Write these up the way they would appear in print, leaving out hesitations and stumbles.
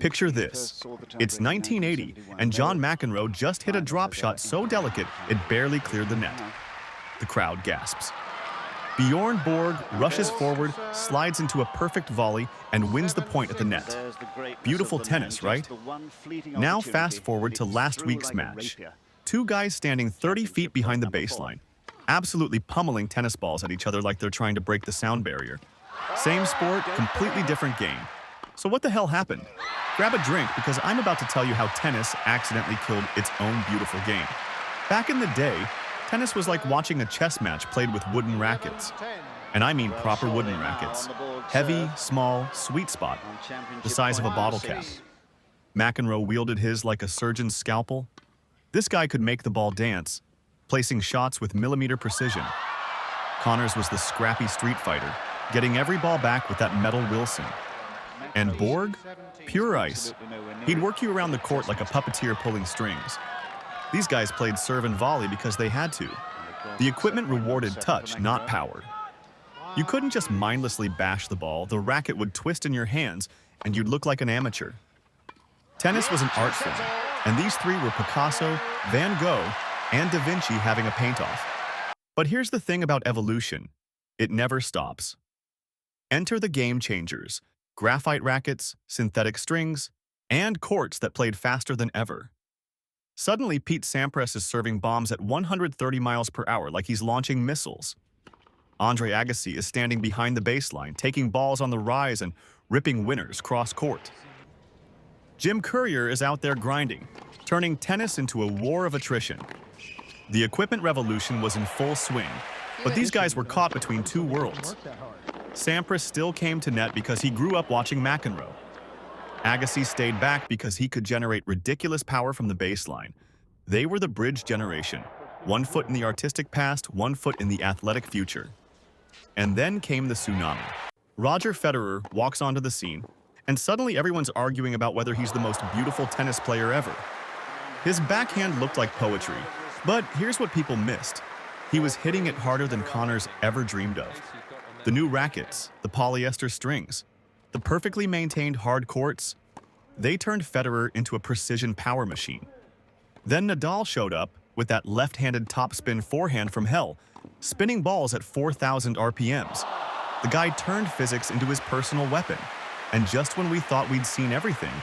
Picture this. It's 1980, and John McEnroe just hit a drop shot so delicate it barely cleared the net. The crowd gasps. Bjorn Borg rushes forward, slides into a perfect volley, and wins the point at the net. Beautiful tennis, right? Now fast forward to last week's match. Two guys standing 30 feet behind the baseline, absolutely pummeling tennis balls at each other like they're trying to break the sound barrier. Same sport, completely different game. So what the hell happened? Grab a drink because I'm about to tell you how tennis accidentally killed its own beautiful game. Back in the day, tennis was like watching a chess match played with wooden rackets. And I mean proper wooden rackets. Heavy, small, sweet spot, the size of a bottle cap. McEnroe wielded his like a surgeon's scalpel. This guy could make the ball dance, placing shots with millimeter precision. Connors was the scrappy street fighter, getting every ball back with that metal Wilson. And Borg? Pure ice. He'd work you around the court like a puppeteer pulling strings. These guys played serve and volley because they had to. The equipment rewarded touch, not power. You couldn't just mindlessly bash the ball, the racket would twist in your hands, and you'd look like an amateur. Tennis was an art form, and these three were Picasso, Van Gogh, and Da Vinci having a paint-off. But here's the thing about evolution. It never stops. Enter the game changers. Graphite rackets, synthetic strings, and courts that played faster than ever. Suddenly, Pete Sampras is serving bombs at 130 miles per hour like he's launching missiles. Andre Agassi is standing behind the baseline, taking balls on the rise and ripping winners cross-court. Jim Courier is out there grinding, turning tennis into a war of attrition. The equipment revolution was in full swing, but these guys were caught between two worlds. Sampras still came to net because he grew up watching McEnroe. Agassi stayed back because he could generate ridiculous power from the baseline. They were the bridge generation. 1 foot in the artistic past, 1 foot in the athletic future. And then came the tsunami. Roger Federer walks onto the scene, and suddenly everyone's arguing about whether he's the most beautiful tennis player ever. His backhand looked like poetry, but here's what people missed. He was hitting it harder than Connors ever dreamed of. The new rackets, the polyester strings, the perfectly maintained hard courts, they turned Federer into a precision power machine. Then Nadal showed up with that left-handed topspin forehand from hell, spinning balls at 4,000 RPMs. The guy turned physics into his personal weapon. And just when we thought we'd seen everything,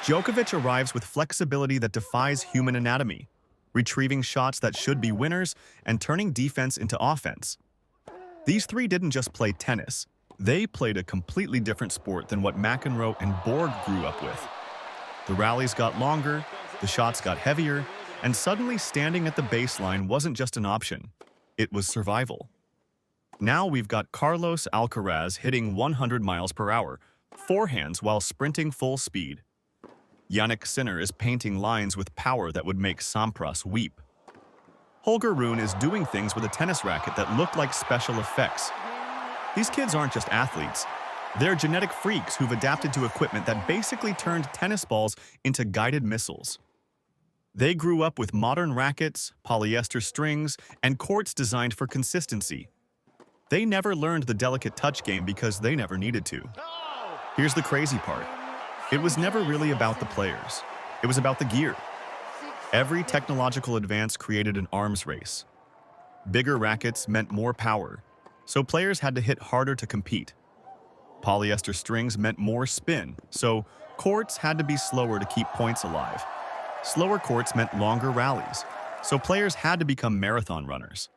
Djokovic arrives with flexibility that defies human anatomy, retrieving shots that should be winners and turning defense into offense. These three didn't just play tennis. They played a completely different sport than what McEnroe and Borg grew up with. The rallies got longer, the shots got heavier, and suddenly standing at the baseline wasn't just an option. It was survival. Now we've got Carlos Alcaraz hitting 100 miles per hour, forehands while sprinting full speed. Jannik Sinner is painting lines with power that would make Sampras weep. Holger Rune is doing things with a tennis racket that looked like special effects. These kids aren't just athletes. They're genetic freaks who've adapted to equipment that basically turned tennis balls into guided missiles. They grew up with modern rackets, polyester strings, and courts designed for consistency. They never learned the delicate touch game because they never needed to. Here's the crazy part. It was never really about the players. It was about the gear. Every technological advance created an arms race. Bigger rackets meant more power, so players had to hit harder to compete. Polyester strings meant more spin, so courts had to be slower to keep points alive. Slower courts meant longer rallies, so players had to become marathon runners.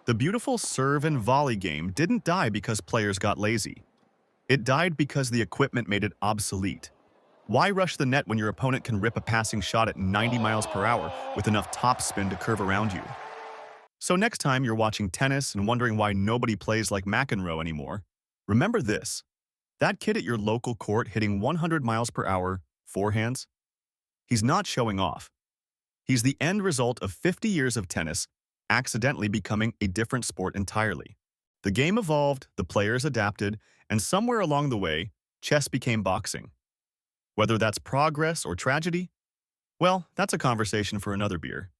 The beautiful serve and volley game didn't die because players got lazy. It died because the equipment made it obsolete. Why rush the net when your opponent can rip a passing shot at 90 miles per hour with enough topspin to curve around you? So next time you're watching tennis and wondering why nobody plays like McEnroe anymore, remember this. That kid at your local court hitting 100 miles per hour, forehands, he's not showing off. He's the end result of 50 years of tennis accidentally becoming a different sport entirely. The game evolved, the players adapted, and somewhere along the way, chess became boxing. Whether that's progress or tragedy, well, that's a conversation for another beer.